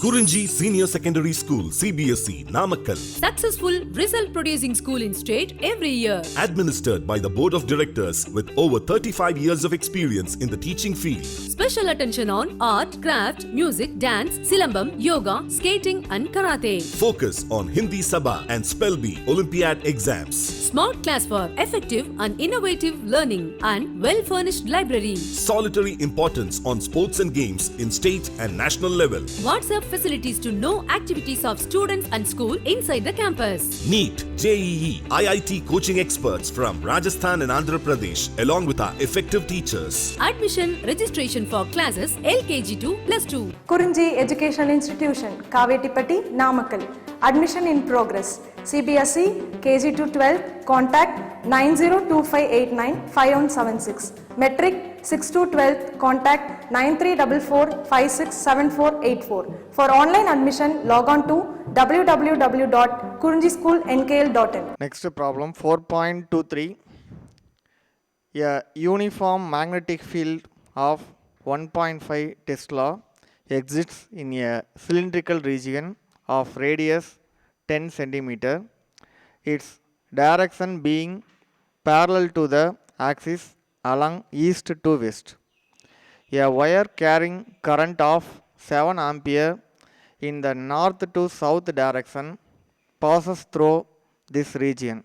Kurinji Senior Secondary School, CBSE, Namakkal. Successful result producing school in state every year. Administered by the Board of Directors with over 35 years of experience in the teaching field. Special attention on art, craft, music, dance, silambam, yoga, skating and karate. Focus on Hindi Sabha and Spell Bee Olympiad exams. Smart class for effective and innovative learning and well-furnished library. Solitary importance on sports and games in state and national level. WhatsApp facilities to know activities of students and school inside the campus. NEET, JEE, IIT coaching experts from Rajasthan and Andhra Pradesh along with our effective teachers. Admission registration for classes LKG to +2. Kurinji Educational Institution, Kavetipatti, Namakkal. Admission in progress. CBSE, KG to 12, contact 9025895176. Metric 6 to 12, contact 9344567484. For online admission, log on to www.kurinjischoolnkl.in. Next problem 4.23. A uniform magnetic field of 1.5 Tesla exists in a cylindrical region of radius 10 cm. Its direction being parallel to the axis along east to west. A wire carrying current of 7 ampere in the north to south direction passes through this region.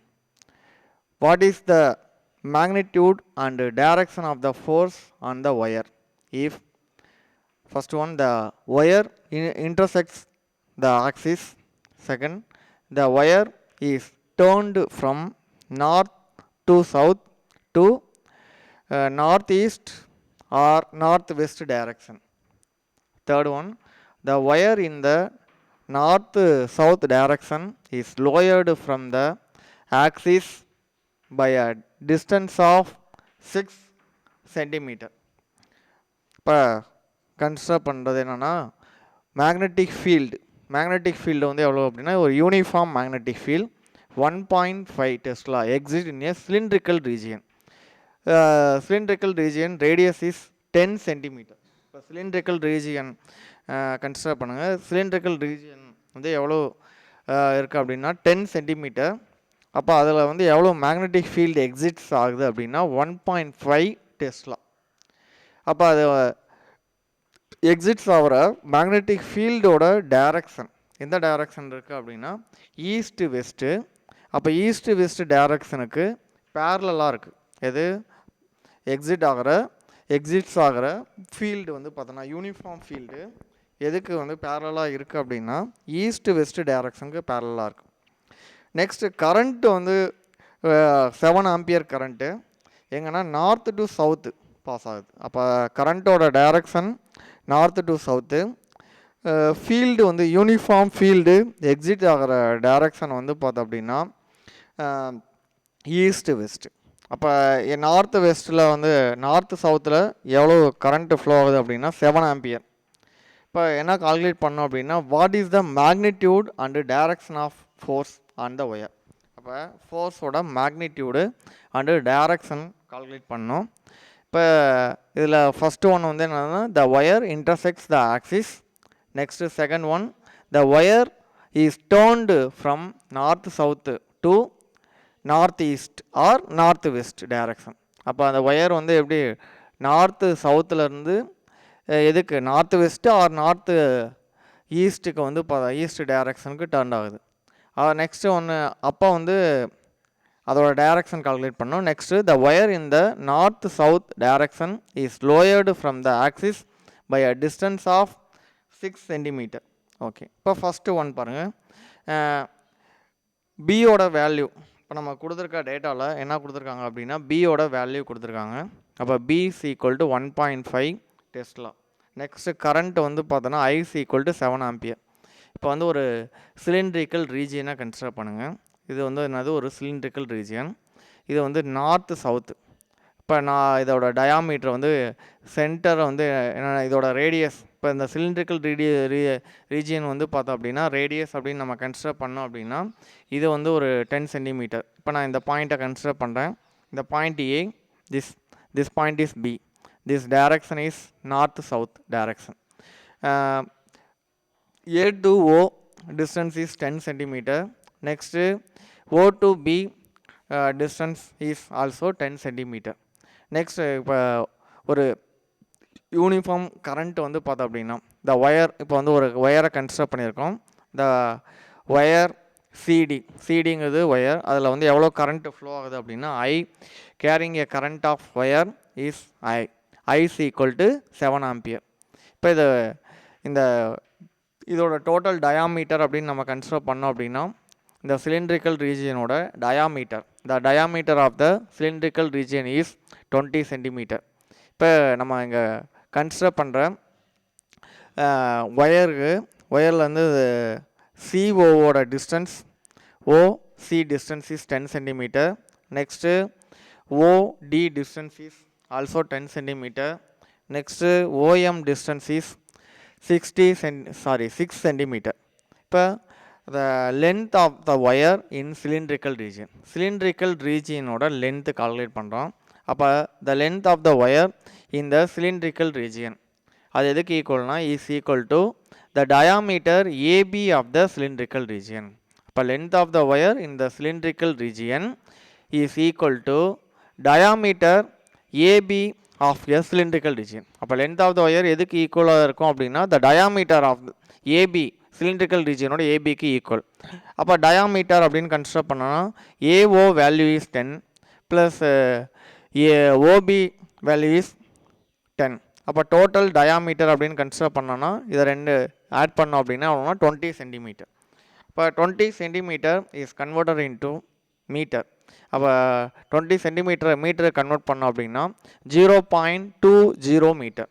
What is the magnitude and direction of the force on the wire? If first one, the wire intersects the axis. Second, the wire is turned from north to south to northeast or northwest direction. Third one, the wire in the north-south direction is lowered from the axis by a distance of 6 cm. இப்போ consider பண்ணுறது என்னென்னா magnetic field வந்து எவ்வளோ அப்படின்னா ஒரு uniform magnetic field 1.5 Tesla exit in A cylindrical region. Cylindrical region radius is 10 centimetre. இப்போ cylindrical region consider பண்ணுங்கள். Cylindrical region வந்து எவ்வளோ இருக்குது அப்படின்னா 10 சென்டிமீட்டர். அப்போ அதில் வந்து எவ்வளோ மேக்னெட்டிக் ஃபீல்டு எக்ஸிட்ஸ் ஆகுது அப்படின்னா 1.5 டெஸ்லா. அப்போ அது எக்ஸிட்ஸ் ஆகிற மேக்னெட்டிக் ஃபீல்டோட டைரக்ஷன் எந்த டைரக்ஷன் இருக்குது அப்படின்னா ஈஸ்ட்டு வெஸ்ட்டு. அப்போ ஈஸ்ட்டு வெஸ்ட்டு டைரக்ஷனுக்கு பேரலாக இருக்குது. எது எக்ஸிட்ஸ் ஆகிற ஃபீல்டு வந்து பார்த்தோன்னா யூனிஃபார்ம் ஃபீல்டு எதுக்கு வந்து பேரலாக இருக்குது அப்படின்னா ஈஸ்ட்டு வெஸ்ட்டு டைரக்ஷனுக்கு பேரலாக இருக்குது. நெக்ஸ்ட்டு கரண்ட்டு வந்து 7 ஆம்பியர் கரண்ட்டு எங்கன்னா நார்த்து டு சவுத்து பாஸ் ஆகுது. அப்போ கரண்ட்டோட direction north to south. Field வந்து யூனிஃபார்ம் ஃபீல்டு எக்ஸிட் ஆகிற டைரக்ஷன் வந்து பார்த்தோம் அப்படின்னா ஈஸ்ட்டு வெஸ்ட்டு. அப்போ நார்த்து வெஸ்ட்டில் வந்து நார்த்து சவுத்தில் எவ்வளோ கரண்ட்டு ஃப்ளோ ஆகுது அப்படின்னா 7 ஆம்பியர். இப்போ என்ன கால்குலேட் பண்ணோம் அப்படின்னா what is the magnitude and direction of force on the wire. அப்போ ஃபோர்ஸோட மேக்னிடியூடு அண்டு டைரக்ஷன் கால்குலேட் பண்ணோம். இப்போ இதில் ஃபஸ்ட்டு ஒன் வந்து என்னென்னா the wire intersects the axis. Next second one the wire is turned from north south to north east or north west direction. அப்போ அந்த ஒயர் வந்து எப்படி நார்த்து சவுத்துலேருந்து எதுக்கு நார்த் வெஸ்ட்டு ஆர் நார்த்து ஈஸ்ட்டுக்கு வந்து ஈஸ்ட் டைரக்ஷனுக்கு டர்ன் ஆகுது. நெக்ஸ்ட்டு ஒன்று அப்போ வந்து அதோட டைரக்ஷன் கால்குலேட் பண்ணோம். Next the wire in the north south direction is lowered from the axis by a distance of 6 centimetre. Okay, இப்போ ஃபஸ்ட்டு ஒன் பாருங்கள். பியோட வேல்யூ இப்போ நம்ம கொடுத்துருக்க டேட்டாவில் என்ன கொடுத்துருக்காங்க அப்படின்னா பியோட வேல்யூ கொடுத்துருக்காங்க. அப்போ B is equal to 1.5 tesla. Next current வந்து பார்த்தோன்னா I is equal to 7 ampere. இப்போ வந்து ஒரு சிலிண்ட்ரிக்கல் ரீஜியனை கன்சிடர் பண்ணுங்கள். இது வந்து என்னது ஒரு சிலிண்ட்ரிக்கல் ரீஜியன். இது வந்து நார்த்து சவுத்து. இப்போ நான் இதோட டயாமீட்டர் வந்து சென்டரை வந்து என்ன இதோட ரேடியஸ் இப்போ இந்த சிலிண்ட்ரிக்கல் ரீஜியன் வந்து பார்த்தோம் அப்படின்னா ரேடியஸ் அப்படின்னு நம்ம கன்சிடர் பண்ணோம் அப்படின்னா இது வந்து ஒரு 10 சென்டிமீட்டர். இப்போ நான் இந்த பாயிண்ட்டை கன்சிடர் பண்ணுறேன். இந்த point A, this point is B. This direction is north south direction. A to O distance is 10 centimeter. Next O to B distance is also 10 centimeter. Next இப்போ ஒரு யூனிஃபார்ம் கரண்ட் வந்து பார்த்தோம் அப்படின்னா இந்த ஒயர் இப்போ வந்து ஒரு ஒயரை கன்ஸ்ட்ரக்ட் பண்ணியிருக்கோம். இந்த ஒயர் சிடிங்கிறது ஒயர், அதில் வந்து எவ்வளோ கரண்ட் ஃப்ளோ ஆகுது அப்படின்னா I carrying a current of wire is I is equal to 7 ampere. இப்போ இதோட டோட்டல் டயாமீட்டர் அப்படின்னு நம்ம கன்சிடர் பண்ணோம் அப்படின்னா இந்த சிலிண்ட்ரிக்கல் ரீஜியனோட diameter, the diameter of the cylindrical region is 20 centimetre. இப்போ நம்ம இங்கே கன்சிடர் பண்ணுற ஒயரில் வந்து சிஓவோட distance OC distance is 10 centimetre. Next OD distance is also 10 centimetre. Next OM distance is 6 centimeter. இப்போ the length of the wire in cylindrical region, cylindrical regionோட length calculate பண்ணுறோம். அப்போ the length of the wire in the cylindrical region அது எதுக்கு ஈக்குவல்னா is equal to the diameter AB of the cylindrical region. அப்போ length of the wire in the cylindrical region is equal to diameter AB of a cylindrical region. அப்போ length of the wire எதுக்கு ஈக்குவலாக இருக்கும் அப்படின்னா the diameter of AB cylindrical regionோட ABக்கு equal. அப்போ diameter அப்படின்னு கன்சிடர் பண்ணோன்னா AO value is 10 plus OB value is 10. அப்போ டோட்டல் டயாமீட்டர் அப்படின்னு கன்சிடர் பண்ணோன்னா இதை ரெண்டு ஆட் பண்ணோம் அப்படின்னா அவ்வளோனா 20 சென்டிமீட்டர். இப்போ 20 centimetre is converted into metre. அப்போ 20 சென்டிமீட்டர் மீட்டரை கன்வெர்ட் பண்ணோம் அப்படின்னா 0.20 metre.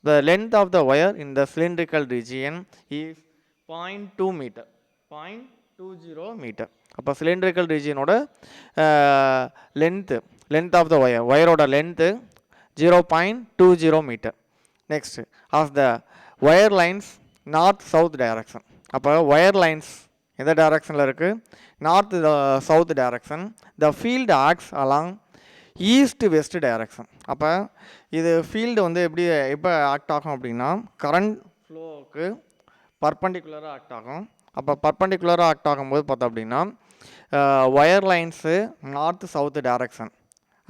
The length of the wire in the cylindrical region is 0.2 metre, 0.20 metre. அப்போ சிலிண்ட்ரிக்கல் ரீஜியனோட லென்த் ஆஃப் த ஒயரோட length 0.20 metre. Next of the wire lines north south direction. அப்போ wire lines எந்த டைரக்ஷனில் இருக்குது? North south direction. The field acts along east west direction. அப்போ இது field வந்து எப்போ ஆக்ட் ஆகும் அப்படின்னா கரண்ட் ஃப்ளோவுக்கு பர்பண்டிகுலராக ஆக்ட் ஆகும். அப்போ பர்பண்டிகுலராக ஆக்ட் ஆகும்போது பார்த்தோம் அப்படின்னா wire lines north south direction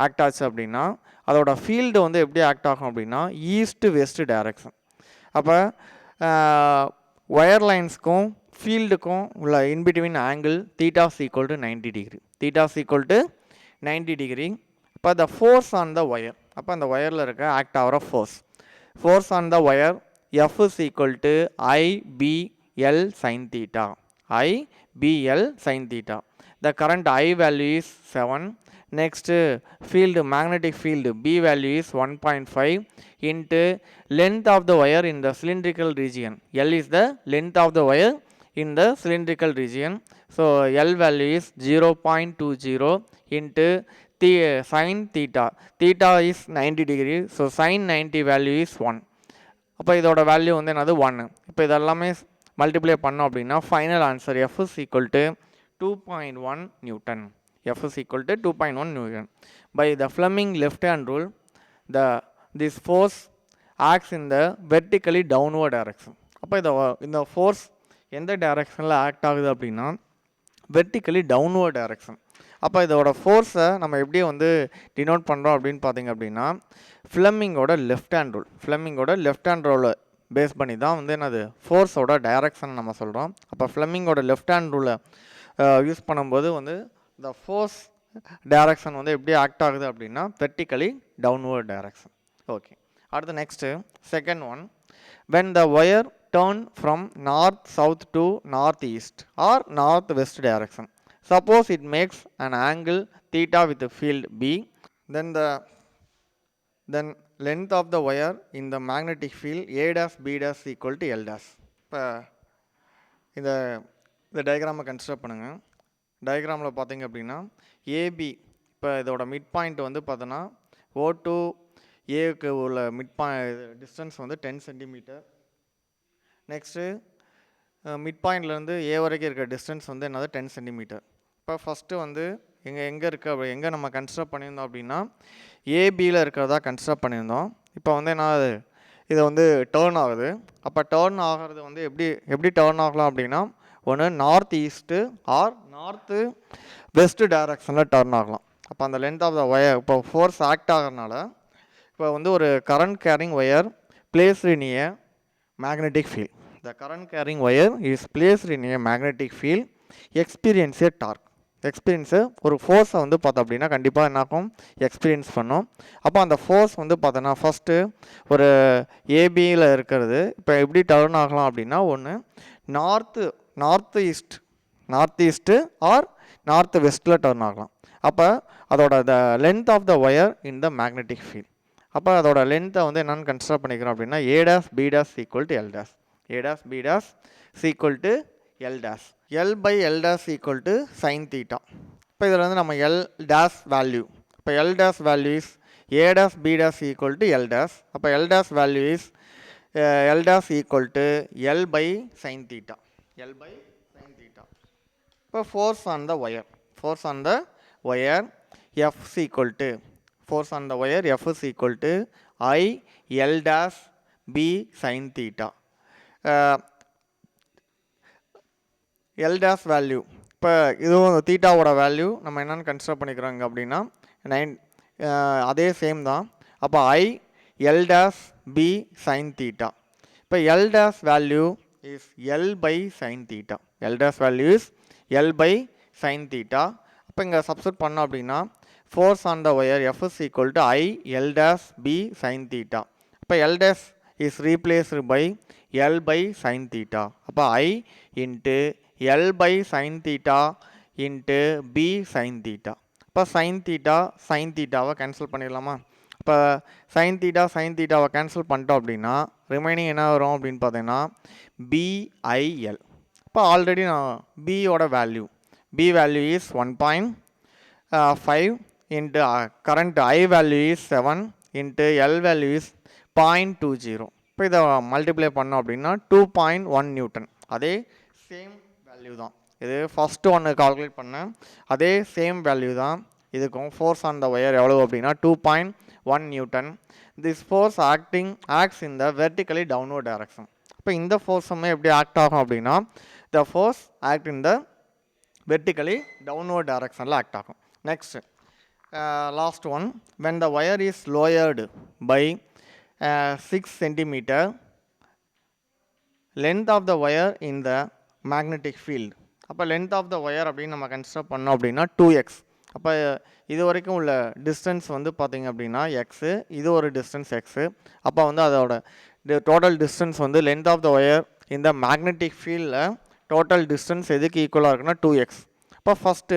act ஆச்சு அப்படின்னா அதோட ஃபீல்டு வந்து எப்படி ஆக்ட் ஆகும் அப்படின்னா ஈஸ்ட் வெஸ்ட் டைரக்ஷன். அப்போ ஒயர் லைன்ஸ்க்கும் ஃபீல்டுக்கும் உள்ள in between angle theta is equal to 90 degree. Theta is equal to 90 degree. இப்போ the force on the wire, அப்போ அந்த ஒயரில் இருக்க ஆக்ட் ஆகிற force on the wire F is equal to IBL sin theta. IBL sin theta. The current I value is 7. Next field, magnetic field B value is 1.5 into length of the wire in the cylindrical region. L is the length of the wire in the cylindrical region. So L value is 0.20 into sin theta. Theta is 90 degree. So sin 90 value is 1. அப்போ இதோட value வந்து என்னது 1. இப்போ இதெல்லாமே multiply பண்ணோம் அப்படின்னா final answer F is equal to 2.1 Newton. F is equal to 2.1 Newton. By the Fleming left hand rule, this force acts in the vertically downward direction. அப்போ இந்த ஃபோர்ஸ் எந்த டைரக்ஷனில் ஆக்ட் ஆகுது அப்படின்னா வெர்டிக்கலி டவுன்வர்ட் டைரக்ஷன். அப்போ இதோட ஃபோர்ஸை நம்ம எப்படி வந்து டினோட் பண்ணுறோம் அப்படின்னு பார்த்தீங்க அப்படின்னா ஃப்ளெமிங்கோட லெஃப்ட் ஹேண்ட் ரூலை பேஸ் பண்ணி தான் வந்து என்னது ஃபோர்ஸோட டைரக்ஷன் நம்ம சொல்கிறோம். அப்போ ஃப்ளெமிங்கோட லெஃப்ட் ஹேண்ட் ரூலை யூஸ் பண்ணும்போது வந்து இந்த ஃபோர்ஸ் டைரக்ஷன் வந்து எப்படி ஆக்ட் ஆகுது அப்படின்னா வெர்டிக்கலி டவுன்வர்ட் டைரக்ஷன். ஓகே, அடுத்து next second one. when the wire turn from north south to north east or north west direction, suppose it makes an angle theta with the field B, then length of the wire in the magnetic field A dash B dash equal to L dash. இப்போ இந்த டயக்ராமை consider பண்ணுங்கள். டயக்ராமில் பார்த்தீங்க அப்படின்னா AB, இப்போ இதோட mid point வந்து பார்த்தோன்னா O to ஏக்கு உள்ள மிட் டிஸ்டன்ஸ் வந்து 10 சென்டிமீட்டர். நெக்ஸ்ட்டு மிட் பாயிண்ட்லேருந்து ஏ வரைக்கும் இருக்கிற டிஸ்டன்ஸ் வந்து என்னது 10 சென்டிமீட்டர். இப்போ ஃபஸ்ட்டு வந்து எங்கே இருக்குது எங்கே நம்ம கன்சிடர் பண்ணியிருந்தோம் அப்படின்னா ஏபியில் இருக்கிறதா கன்சிடர் பண்ணியிருந்தோம். இப்போ வந்து என்னது இது வந்து டேர்ன் ஆகுது. அப்போ டேர்ன் ஆகிறது வந்து எப்படி டேர்ன் ஆகலாம் அப்படின்னா, ஒன்று north east or north west டைரக்ஷனில் டேர்ன் ஆகலாம். அப்போ அந்த லென்த் ஆஃப் த ஒயர் இப்போ ஃபோர்ஸ் ஆக்ட் ஆகிறதுனால இப்போ வந்து ஒரு current carrying wire placed in a magnetic field. The current carrying wire is placed in a magnetic field experience a torque. Experience ஒரு ஃபோர்ஸை வந்து பார்த்தோம் அப்படின்னா கண்டிப்பாக என்னாகும், எக்ஸ்பீரியன்ஸ் பண்ணோம். அப்போ அந்த ஃபோர்ஸ் வந்து பார்த்தோன்னா ஃபஸ்ட்டு ஒரு ஏபியில் இருக்கிறது இப்போ எப்படி டர்ன் ஆகலாம் அப்படின்னா, ஒன்று நார்த் ஈஸ்ட்டு ஆர் நார்த் வெஸ்ட்டில் டர்ன் ஆகலாம். அப்போ அதோட length of the wire in the magnetic field. அப்போ அதோட லென்த்தை வந்து என்னென்னு கன்சிடர் பண்ணிக்கிறோம் அப்படின்னா A dash B dash equal to L dash. A dash B dash equal to L dash. L by L dash equal to sin theta. இப்போ இதில் வந்து நம்ம L dash வேல்யூ, இப்போ L dash value is A dash B dash equal to L dash. அப்போ L dash value is L dash equal to L by sin theta. L by sin theta. இப்போ force on the wire F is equal to force on the wire F is equal to I L dash B sin theta. L dash value இப்போ இதுவும் தீட்டாவோட value நம்ம என்னென்னு consider பண்ணிக்கிறோங்க அப்படின்னா 9 அதே same தான். அப்போ I L dash B sin theta. இப்போ L dash value is L by sin theta. L dash value is L by sin theta. இப்போ இங்கே சப்ஸ்டிட் பண்ணோம் அப்படின்னா force on the wire F is equal to I L dash B sin theta. அப்போ L dash is replaced by L by sin theta. அப்போ I into L by sin theta into B sin theta. இப்போ sin thetaவை cancel பண்ணிடலாமா? இப்போ sin thetaவை cancel பண்ணிட்டோம் அப்படின்னா remaining என்ன வரும் அப்படின்னு பார்த்தீங்கன்னா BIL. இப்போ ஆல்ரெடி நான் பியோட value is 1.5 into current I value is 7 into L value is 0.20. இப்போ இதை மல்டிப்ளை பண்ணோம் அப்படின்னா 2.1 நியூட்டன். அதே சேம் வேல்யூ தான், இது ஃபஸ்ட்டு ஒன்று கால்குலேட் பண்ணேன் அதே சேம் வேல்யூ தான் இதுக்கும். ஃபோர்ஸ் ஆன் த ஒயர் எவ்வளோ அப்படின்னா 2.1 Newton. This force acts in the vertically downward direction. இப்போ இந்த ஃபோர்ஸுமே எப்படி ஆக்ட் ஆகும் அப்படின்னா the force act in the vertically downward டைரக்ஷனில் ஆக்ட் ஆகும். Next last one, when the wire is lowered by 6 centimeter, length of the wire in the magnetic field. அப்போ length of the wire அப்படின்னு நம்ம consider பண்ணோம் அப்படின்னா 2x. அப்போ இது வரைக்கும் உள்ள டிஸ்டன்ஸ் வந்து பார்த்திங்க அப்படின்னா எக்ஸு, இது ஒரு டிஸ்டன்ஸ் எக்ஸு. அப்போ வந்து அதோட டோட்டல் டிஸ்டன்ஸ் வந்து லென்த் ஆஃப் த ஒயர் இந்த மேக்னெட்டிக் ஃபீல்டில் டோட்டல் டிஸ்டன்ஸ் எதுக்கு ஈக்குவலாக இருக்குன்னா 2x. இப்போ ஃபஸ்ட்டு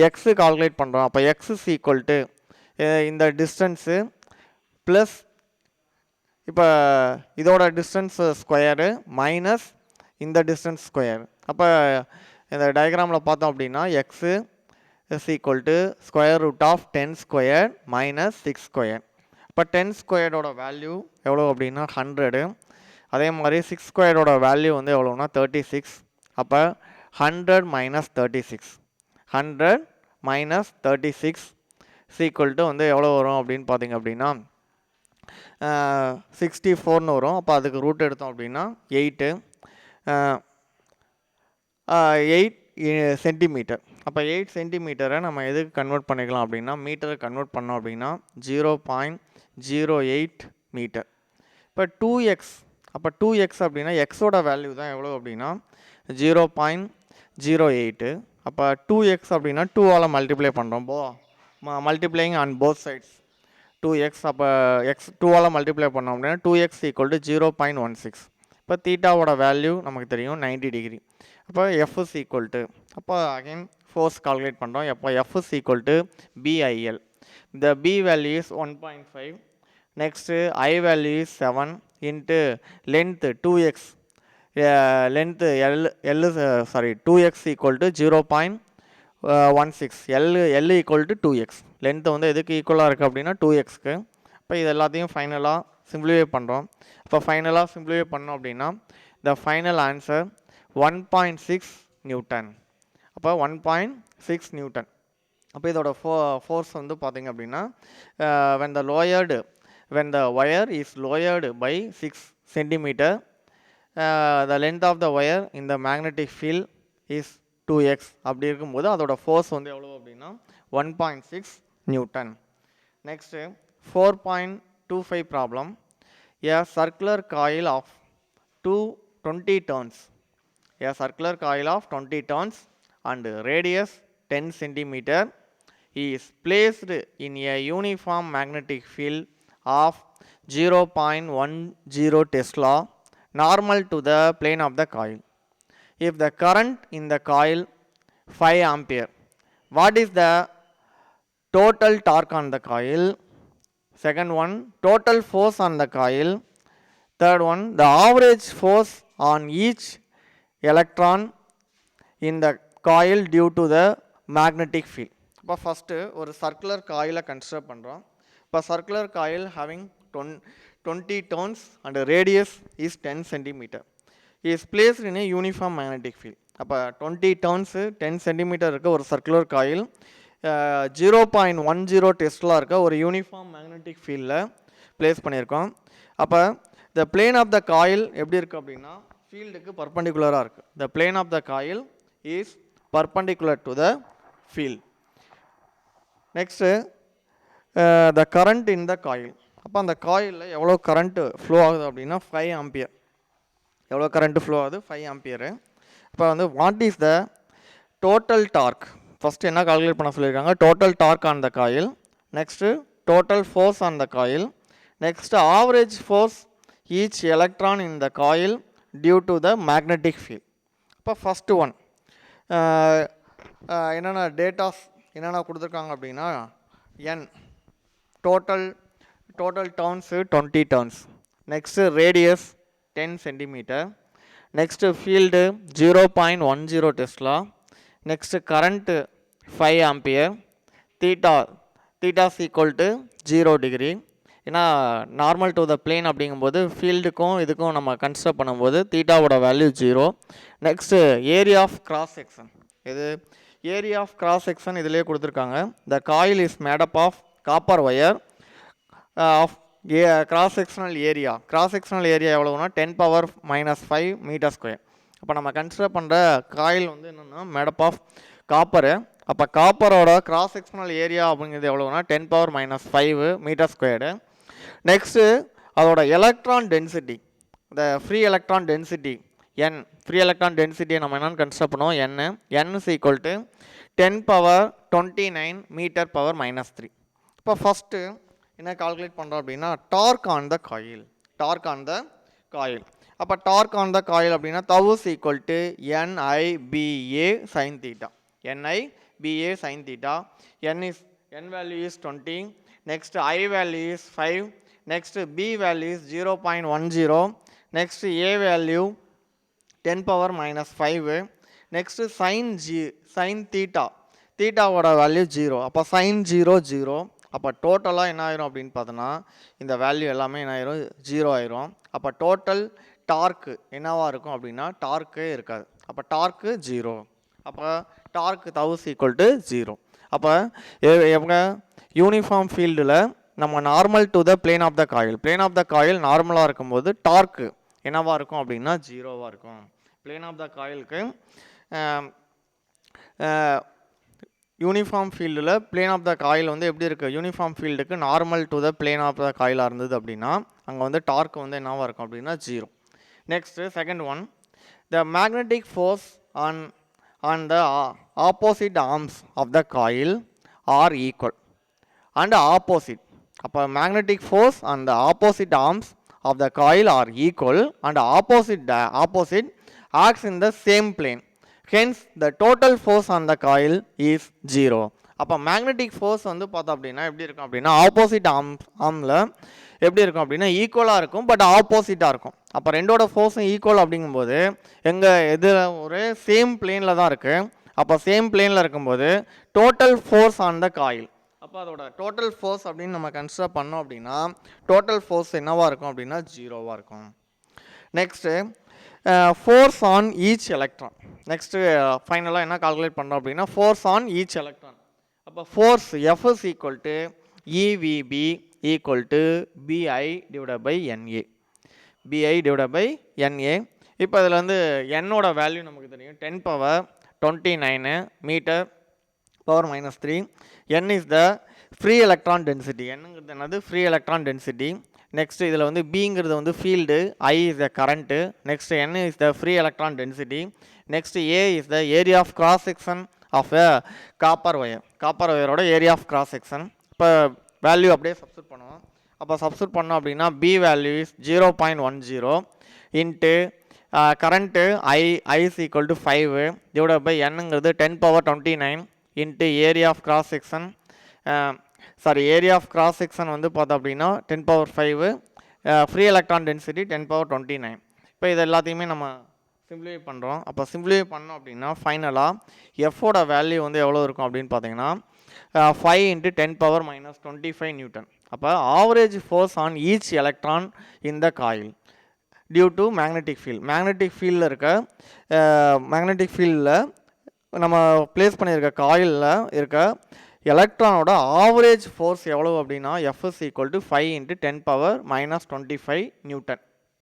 எக்ஸு கால்குலேட் பண்ணுறோம். அப்போ எக்ஸ் இஸ் ஈக்குவல் டு இந்த டிஸ்டன்ஸு ப்ளஸ் இப்போ இதோட டிஸ்டன்ஸ் ஸ்கொயரு மைனஸ் இந்த டிஸ்டன்ஸ் ஸ்கொயர். அப்போ இந்த டயக்ராமில் பார்த்தோம் அப்படின்னா x is equal to square root of 10 square minus 6 square. இப்போ 10 ஸ்கொயரோட வேல்யூ எவ்வளோ அப்படின்னா 100. அதே மாதிரி 6 ஸ்கொயரோட வேல்யூ வந்து எவ்வளோன்னா 36. அப்போ 100 minus 36 ஈக்குவல் டு வந்து எவ்வளோ வரும் அப்படின்னு பார்த்தீங்க அப்படின்னா 64ன்னு வரும். அப்போ அதுக்கு ரூட் எடுத்தோம் அப்படின்னா 8 சென்டிமீட்டர். அப்போ 8 சென்டிமீட்டரை நம்ம எதுக்கு கன்வெர்ட் பண்ணிக்கலாம் அப்படின்னா மீட்டருக்கு கன்வெர்ட் பண்ணோம் அப்படின்னா 0.08 மீட்டர். இப்போ 2x, அப்போ 2x அப்படின்னா எக்ஸோட வேல்யூ தான் எவ்வளோ அப்படின்னா 0.08. அப்போ 2x அப்படின்னா 2ஆல் மல்டிப்ளை பண்ணுறோம், multiplying on both sides 2x. அப்போ எக்ஸ் 2ஆல் மல்டிப்ளை பண்ணோம் அப்படின்னா 2x ஈக்குவல் டு 0.16. இப்போ தீட்டாவோட வேல்யூ நமக்கு தெரியும் 90 டிகிரி. அப்போ F இஸ் ஈக்குவல் டு, அப்போ அகைன் ஃபோர்ஸ் கால்குலேட் பண்ணுறோம். அப்போ F is equal to BIL. இந்த B value is 1.5. Next I value is 7 into length 2x. Length L 2x equal to 0.16. L equal to 2x. Length வந்து எதுக்கு ஈக்குவலாக இருக்குது அப்படின்னா 2xக்கு. இப்போ இது எல்லாத்தையும் ஃபைனலாக சிம்பிளிஃபை பண்ணுறோம். இப்போ ஃபைனலாக சிம்பிளிஃபை பண்ணோம் அப்படின்னா த ஃபைனல் ஆன்சர் 1.6 நியூட்டன். அப்போ 1.6 நியூட்டன். அப்போ இதோட ஃபோர்ஸ் வந்து பார்த்திங்க அப்படின்னா when the lowered when the wire is lowered by 6 centimeter, the length of the wire in the magnetic field is 2x. அப்படி இருக்கும்போது அதோட ஃபோர்ஸ் வந்து எவ்வளோ அப்படின்னா 1.6 Newton. Next 4.25 problem. A circular coil of 20 turns. A circular coil of 20 turns and radius 10 centimeter is placed in a uniform magnetic field of 0.10 Tesla normal to the plane of the coil. If the current in the coil 5 ampere, what is the total torque on the coil? Second one, total force on the coil. Third one, the average force on each electron in the coil due to the magnetic field. இப்போ first ஒரு circular காயிலை consider பண்ணுறோம். இப்போ circular coil having 20 turns and radius is 10 centimeter is placed in a uniform magnetic field. அப்போ 20 turns 10 centimeter இருக்க ஒரு circular coil 0.10 Tesla இருக்க ஒரு யூனிஃபார்ம் மேக்னெட்டிக் ஃபீல்டில் பிளேஸ் பண்ணியிருக்கோம். அப்போ the plane of the coil எப்படி இருக்குது அப்படின்னா ஃபீல்டுக்கு பர்பண்டிகுலராக இருக்குது. The plane of the coil is perpendicular to the field. Next the current in the coil. அப்போ அந்த காயிலில் எவ்வளோ கரண்ட்டு ஃப்ளோ ஆகுது அப்படின்னா 5 ஆம்பியர். எவ்வளோ கரண்ட்டு ஃப்ளோ ஆகுது 5 ஆம்பியரு. இப்போ வந்து what is the total torque? First என்ன கால்குலேட் பண்ண சொல்லியிருக்காங்க? Total torque on the coil. Next total force on the coil. Next average force each electron in the coil due to the magnetic field. இப்போ first one என்னென்ன datas என்னென்ன கொடுத்துருக்காங்க அப்படின்னா N total turns 20 turns. Next radius 10 centimeter. Next field 0.10 Tesla. Next current 5 ampere. Theta is equal to 0 degree. ஏன்னா normal to the plane அப்படிங்கும்போது ஃபீல்டுக்கும் இதுக்கும் நம்ம கன்சிடர் பண்ணும்போது தீட்டாவோட value 0. Next area of cross section. இது ஏரியா ஆஃப் கிராஸ் செக்ஷன் இதிலே கொடுத்துருக்காங்க. The coil is made up of copper wire of cross sectional area. Cross sectional area எவ்வளோனா 10⁻⁻5 மீட்டர் ஸ்கொயர். அப்போ நம்ம கன்சிடர் பண்ணுற காயில் வந்து என்னென்னா மேடப் ஆஃப் காப்பரு. அப்போ காப்பரோட கிராஸ் செக்ஷனல் ஏரியா அப்படிங்கிறது எவ்வளோனா 10⁻⁻5 மீட்டர் ஸ்கொயர்டு. நெக்ஸ்ட்டு அதோட எலக்ட்ரான் டென்சிட்டி, இந்த free electron density n. Free electron டென்சிட்டியை நம்ம என்னென்னு கன்சிடர் பண்ணுவோம் n is equal to 10⁻29 metre. இப்போ ஃபஸ்ட்டு என்ன கால்குலேட் பண்ணுறோம் அப்படின்னா torque on the coil. Torque on the coil. அப்போ டார்க் ஆன் த காயில் அப்படின்னா tau is equal to NIBA sin theta. NIBA sin theta. N value is 20. Next I value is 5. Next B value is 0.10. Next A value 10⁻⁻5. Next sin theta. தீட்டாவோட value 0. அப்போ sin 0 0. அப்போ டோட்டலாக என்ன ஆயிரும் அப்படின்னு பார்த்தோன்னா இந்த value எல்லாமே என்ன ஆயிரும் 0 ஆயிரும். அப்போ டோட்டல் டார்க்கு என்னவாக இருக்கும் அப்படின்னா டார்க்கே இருக்காது. அப்போ டார்க்கு 0. அப்போ dark tau is equal to 0. அப்போ எவங்க யூனிஃபார்ம் ஃபீல்டில் நம்ம normal to the plane of the coil. Plane of the coil நார்மலாக இருக்கும்போது டார்க்கு என்னவாக இருக்கும் அப்படின்னா 0வாக இருக்கும். பிளேன் ஆஃப் த காயிலுக்கு யூனிஃபார்ம் ஃபீல்டில் பிளேன் ஆஃப் த காயில் வந்து எப்படி இருக்குது? யூனிஃபார்ம் ஃபீல்டுக்கு normal to the plane of the காயிலாக இருந்தது அப்படின்னா அங்கே வந்து டார்க் வந்து என்னவாக இருக்கும் அப்படின்னா 0. Next second one, the magnetic force on the opposite arms of the coil are equal and opposite. அப்போ magnetic force on the opposite arms of the coil are equal and opposite acts in the same plane. Hence the total force on the coil is 0. அப்போ magnetic force வந்து பார்த்தோம் அப்படின்னா எப்படி இருக்கும் அப்படின்னா opposite ஆர்மில் எப்படி இருக்கும் அப்படின்னா ஈக்குவலாக இருக்கும், பட் ஆப்போசிட்டாக இருக்கும். அப்போ ரெண்டோட ஃபோர்ஸும் ஈக்குவல் அப்படிங்கும்போது எது ஒரே சேம் பிளேனில் தான் இருக்குது. அப்போ சேம் பிளேனில் இருக்கும்போது total force on the coil. அப்போ அதோட டோட்டல் ஃபோர்ஸ் அப்படின்னு நம்ம கன்சிடர் பண்ணோம் அப்படின்னா டோட்டல் ஃபோர்ஸ் என்னவாக இருக்கும் அப்படின்னா 0வாக இருக்கும். Next force on each electron. Next ஃபைனலாக என்ன கால்குலேட் பண்ணுறோம் அப்படின்னா ஃபோர்ஸ் ஆன் ஈச் எலக்ட்ரான். அப்போ force F is equal to EVB equal to BI divided by NA. BI divided by NA. இப்போ இதில் வந்து என்னோட வேல்யூ நமக்கு தெரியும் 10^29 meter power -3. N is the free electron density. என்னங்கிறது என்னது ஃப்ரீ எலக்ட்ரான் டென்சிட்டி. நெக்ஸ்ட் இதில் வந்து பிங்கிறது வந்து field, I is the current, next N is the free electron density, next A is the area of cross section of a copper wire. Copper ஒயரோட area of cross section. இப்போ value அப்படியே substitute பண்ணுவோம். அப்போ substitute பண்ணோம் அப்படின்னா B value is 0.10 into current I is equal to 5 divided by என்னங்கிறது 10^29 into area of cross section. Area of cross section வந்து பார்த்தோம் அப்படின்னா 10^5, ஃப்ரீ எலக்ட்ரான் டென்சிட்டி 10^29. இப்போ இது எல்லாத்தையுமே நம்ம சிம்பிளிஃபை பண்ணுறோம். அப்போ சிம்பிளிஃபை பண்ணோம் அப்படின்னா ஃபைனலாக எஃபோட வேல்யூ வந்து எவ்வளோ இருக்கும் அப்படின்னு பார்த்தீங்கன்னா 5 × 10^-25 நியூட்டன். அப்போ average force on each electron in the coil due to magnetic field. Magnetic ஃபீல்டில் இருக்க மேக்னெட்டிக் ஃபீல்டில் நம்ம பிளேஸ் பண்ணியிருக்க காயிலில் இருக்க எலக்ட்ரானோட ஆவரேஜ் ஃபோர்ஸ் எவ்வளோ அப்படின்னா F is equal to 5 × 10^-25 Newton.